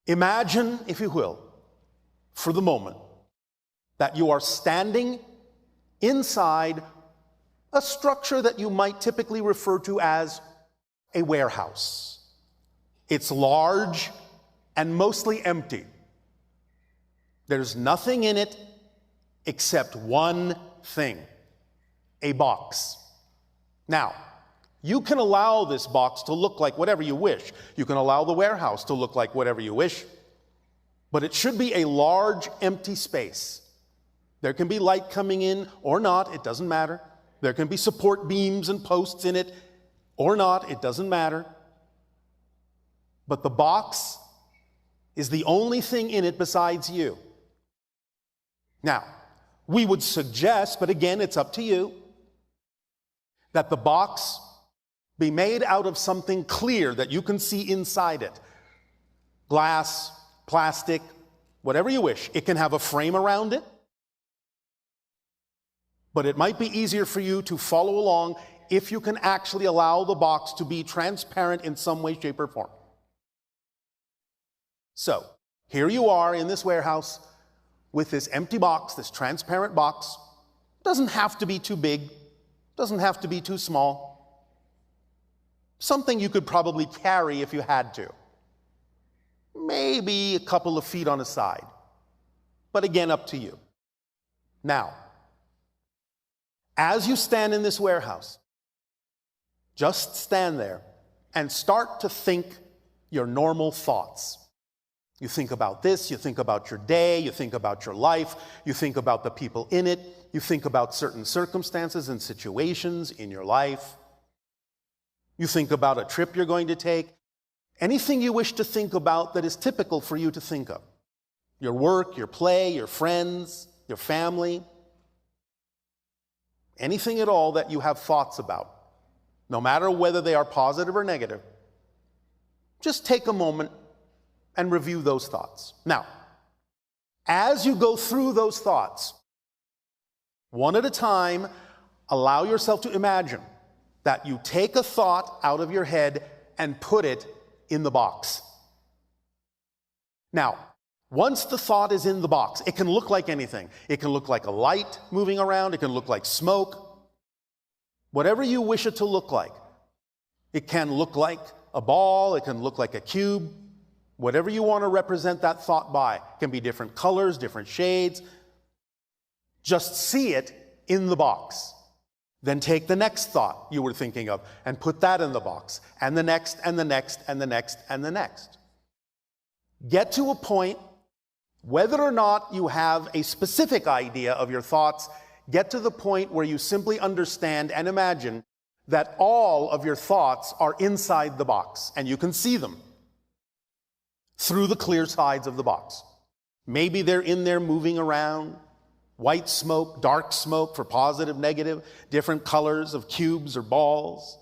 Imagine, if you will, for the moment, that you are standing inside a structure that you might typically refer to as a warehouse. It's large and mostly empty. There's nothing in it except one thing, a box. Now, you can allow this box to look like whatever you wish. You can allow the warehouse to look like whatever you wish. But it should be a large, empty space. There can be light coming in or not, it doesn't matter. There can be support beams and posts in it or not, it doesn't matter. But the box is the only thing in it besides you. Now, we would suggest, but again, it's up to you, that the box be made out of something clear that you can see inside it. Glass, plastic, whatever you wish. It can have a frame around it, but it might be easier for you to follow along if you can actually allow the box to be transparent in some way, shape, or form. So, here you are in this warehouse with this empty box, this transparent box. It doesn't have to be too big, doesn't have to be too small. Something you could probably carry if you had to. Maybe a couple of feet on a side. But again, up to you. Now, as you stand in this warehouse, just stand there and start to think your normal thoughts. You think about this, you think about your day, you think about your life, you think about the people in it, you think about certain circumstances and situations in your life. You think about a trip you're going to take. Anything you wish to think about that is typical for you to think of. Your work, your play, your friends, your family. Anything at all that you have thoughts about, no matter whether they are positive or negative. Just take a moment and review those thoughts. Now, as you go through those thoughts, one at a time, allow yourself to imagine that you take a thought out of your head and put it in the box. Now, once the thought is in the box, it can look like anything. It can look like a light moving around. It can look like smoke. Whatever you wish it to look like. It can look like a ball. It can look like a cube. Whatever you want to represent that thought by. It can be different colors, different shades. Just see it in the box. Then take the next thought you were thinking of and put that in the box. And the next, and the next, and the next, and the next. Get to a point, whether or not you have a specific idea of your thoughts, get to the point where you simply understand and imagine that all of your thoughts are inside the box and you can see them through the clear sides of the box. Maybe they're in there moving around. White smoke, dark smoke for positive, negative, different colors of cubes or balls.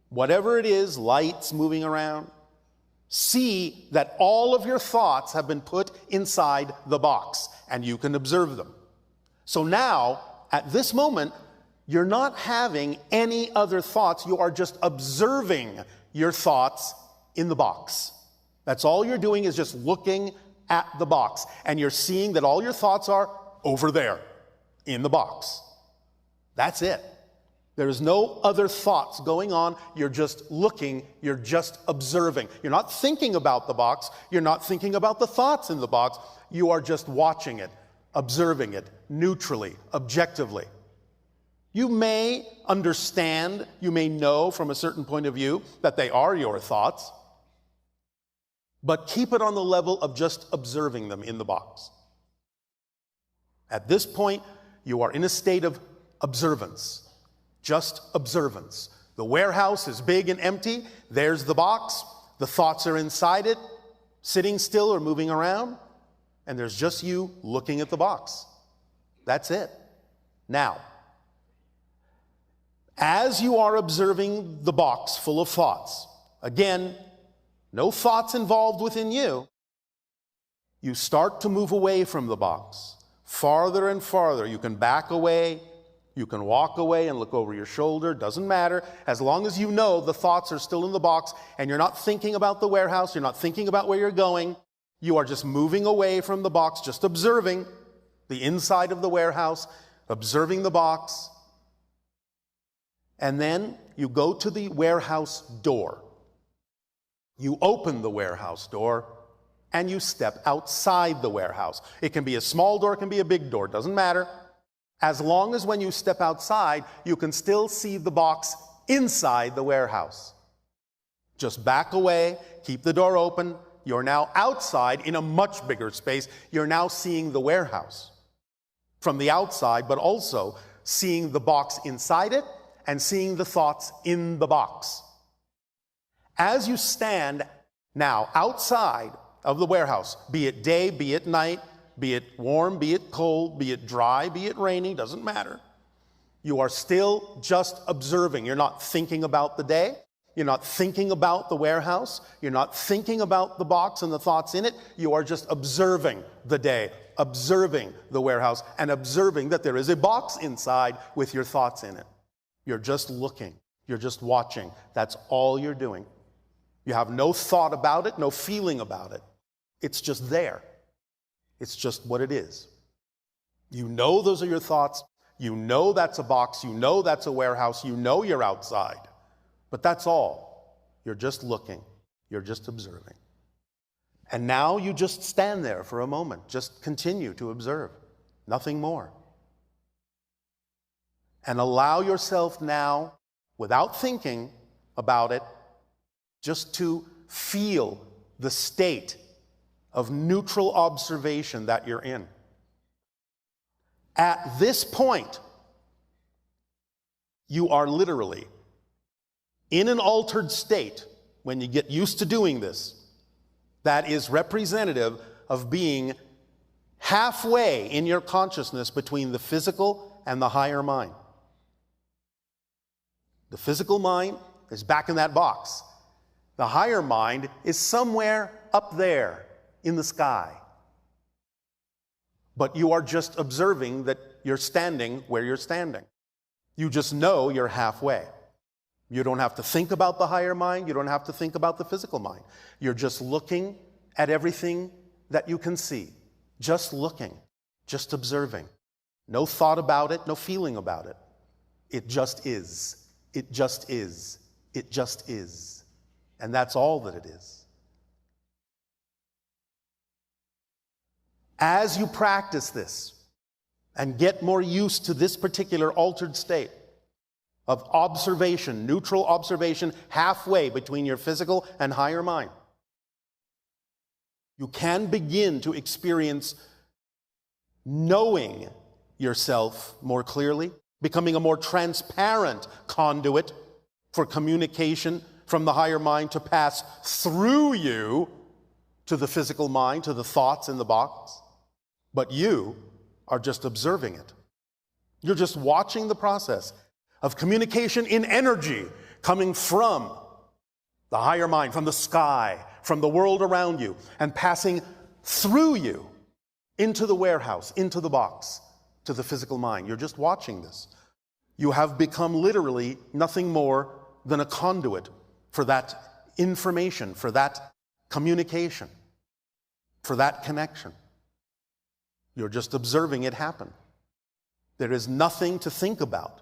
Whatever it is, lights moving around. See that all of your thoughts have been put inside the box and you can observe them. So now, at this moment, you're not having any other thoughts. You are just observing your thoughts in the box. That's all you're doing is just looking at the box. And you're seeing that all your thoughts are over there in the box. That's it. There's no other thoughts going on. You're just looking. You're just observing. You're not thinking about the box. You're not thinking about the thoughts in the box. You are just watching it, observing it, neutrally, objectively. You may understand, you may know from a certain point of view that they are your thoughts, but keep it on the level of just observing them in the box. At this point, you are in a state of observance, just observance. The warehouse is big and empty. There's the box. The thoughts are inside it, sitting still or moving around, and there's just you looking at the box. That's it. Now, as you are observing the box full of thoughts, again, no thoughts involved within you, you start to move away from the box. Farther and farther. You can back away, you can walk away and look over your shoulder, doesn't matter. As long as you know the thoughts are still in the box and you're not thinking about the warehouse, you're not thinking about where you're going, You are just moving away from the box, just observing the inside of the warehouse, observing the box. And then you go to the warehouse door. You open the warehouse door and you step outside the warehouse. It can be a small door, it can be a big door, doesn't matter. As long as when you step outside, you can still see the box inside the warehouse. Just back away, keep the door open. You're now outside in a much bigger space. You're now seeing the warehouse from the outside, but also seeing the box inside it and seeing the thoughts in the box. As you stand now outside of the warehouse, be it day, be it night, be it warm, be it cold, be it dry, be it raining, doesn't matter. You are still just observing. You're not thinking about the day. You're not thinking about the warehouse. You're not thinking about the box and the thoughts in it. You are just observing the day, observing the warehouse, and observing that there is a box inside with your thoughts in it. You're just looking. You're just watching. That's all you're doing. You have no thought about it, no feeling about it. It's just there. It's just what it is. You know those are your thoughts. You know that's a box. You know that's a warehouse. You know you're outside. But that's all. You're just looking. You're just observing. And now you just stand there for a moment. Just continue to observe. Nothing more. And allow yourself now, without thinking about it, just to feel the state of neutral observation that you're in. At this point, you are literally in an altered state when you get used to doing this. That is representative of being halfway in your consciousness between the physical and the higher mind. The physical mind is back in that box. The higher mind is somewhere up there in the sky. But you are just observing that you're standing where you're standing. You just know you're halfway. You don't have to think about the higher mind. You don't have to think about the physical mind. You're just looking at everything that you can see. Just looking, just observing. No thought about it, no feeling about it. It just is. It just is. It just is. And that's all that it is. As you practice this and get more used to this particular altered state of observation, neutral observation, halfway between your physical and higher mind, you can begin to experience knowing yourself more clearly, becoming a more transparent conduit for communication from the higher mind to pass through you to the physical mind, to the thoughts in the box. But you are just observing it. You're just watching the process of communication in energy coming from the higher mind, from the sky, from the world around you, and passing through you into the warehouse, into the box, to the physical mind. You're just watching this. You have become literally nothing more than a conduit for that information, for that communication, for that connection. You're just observing it happen. There is nothing to think about.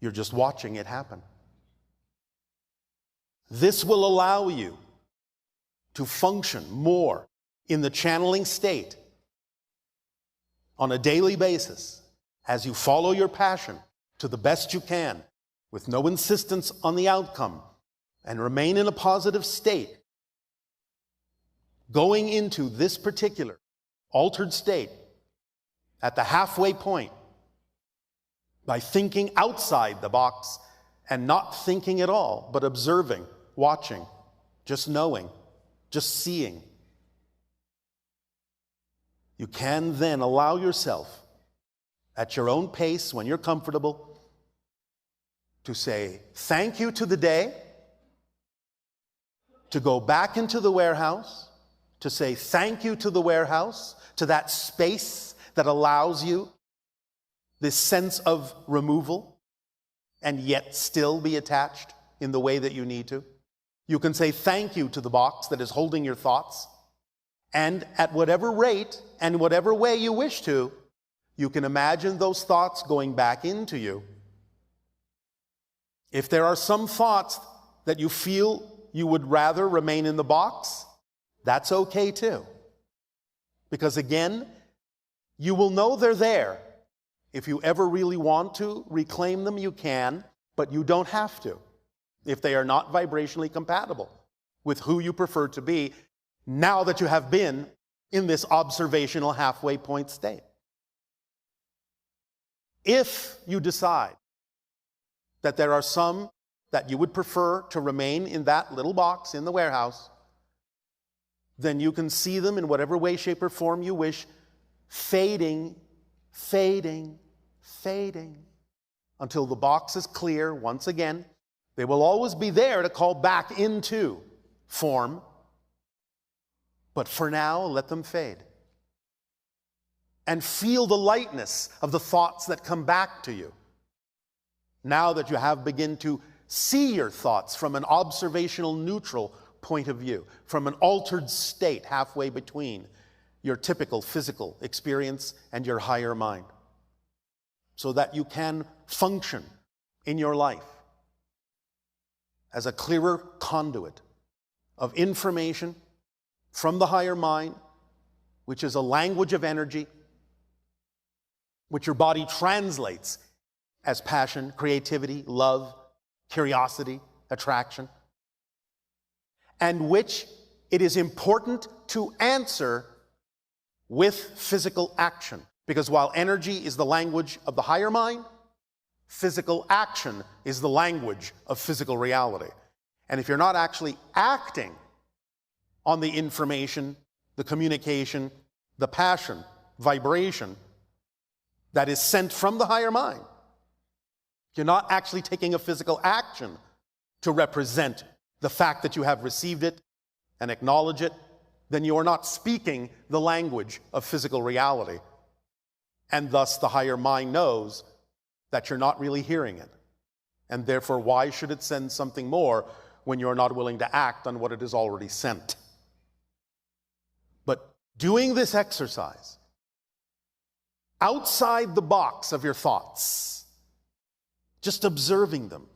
You're just watching it happen. This will allow you to function more in the channeling state on a daily basis as you follow your passion to the best you can with no insistence on the outcome and remain in a positive state. Going into this particular altered state at the halfway point by thinking outside the box and not thinking at all, but observing, watching, just knowing, just seeing. You can then allow yourself at your own pace when you're comfortable to say thank you to the day, to go back into the warehouse, to say thank you to the warehouse, to that space that allows you this sense of removal and yet still be attached in the way that you need to. You can say thank you to the box that is holding your thoughts And at whatever rate and whatever way you wish to, you can imagine those thoughts going back into you. If there are some thoughts that you feel you would rather remain in the box, that's okay too. Because again, you will know they're there. If you ever really want to reclaim them, you can, but you don't have to if they are not vibrationally compatible with who you prefer to be now that you have been in this observational halfway point state. If you decide that there are some that you would prefer to remain in that little box in the warehouse, then you can see them in whatever way, shape, or form you wish, fading, fading, fading, until the box is clear once again. They will always be there to call back into form, but for now, let them fade. And feel the lightness of the thoughts that come back to you. Now that you have begun to see your thoughts from an observational neutral point of view, from an altered state halfway between your typical physical experience and your higher mind, so that you can function in your life as a clearer conduit of information from the higher mind, which is a language of energy, which your body translates as passion, creativity, love, curiosity, attraction, and which it is important to answer with physical action. Because while energy is the language of the higher mind, physical action is the language of physical reality. And if you're not actually acting on the information, the communication, the passion, vibration that is sent from the higher mind, you're not actually taking a physical action to represent the fact that you have received it and acknowledge it, then you are not speaking the language of physical reality. And thus the higher mind knows that you're not really hearing it. And therefore, why should it send something more when you're not willing to act on what it has already sent? But doing this exercise outside the box of your thoughts, just observing them,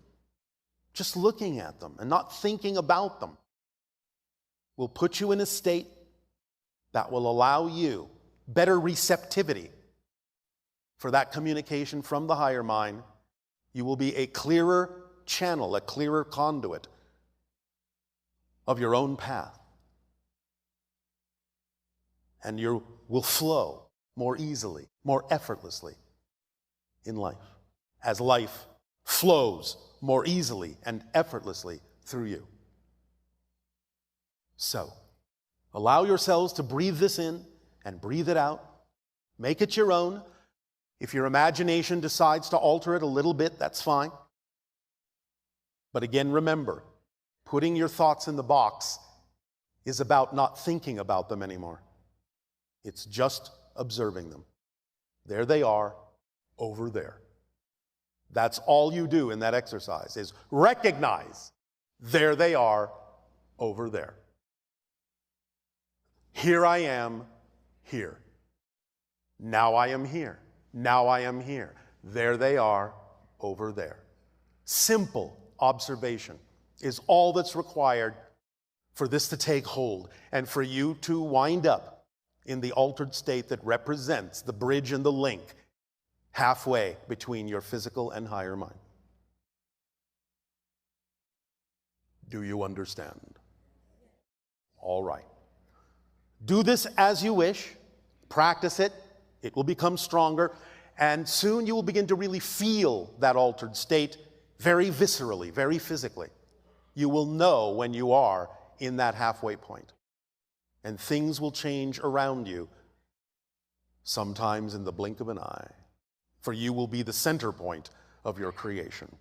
just looking at them and not thinking about them, will put you in a state that will allow you better receptivity for that communication from the higher mind. You will be a clearer channel, a clearer conduit of your own path. And you will flow more easily, more effortlessly in life, as life flows more easily and effortlessly through you. So, allow yourselves to breathe this in and breathe it out. Make it your own. If your imagination decides to alter it a little bit, that's fine. But again, remember, putting your thoughts in the box is about not thinking about them anymore. It's just observing them. There they are, over there. That's all you do in that exercise, is recognize, there they are, over there. Here I am, here. Now I am here. Now I am here. There they are, over there. Simple observation is all that's required for this to take hold and for you to wind up in the altered state that represents the bridge and the link halfway between your physical and higher mind. Do you understand? All right. Do this as you wish. Practice it. It will become stronger. And soon you will begin to really feel that altered state very viscerally, very physically. You will know when you are in that halfway point. And things will change around you, sometimes in the blink of an eye. For you will be the center point of your creation.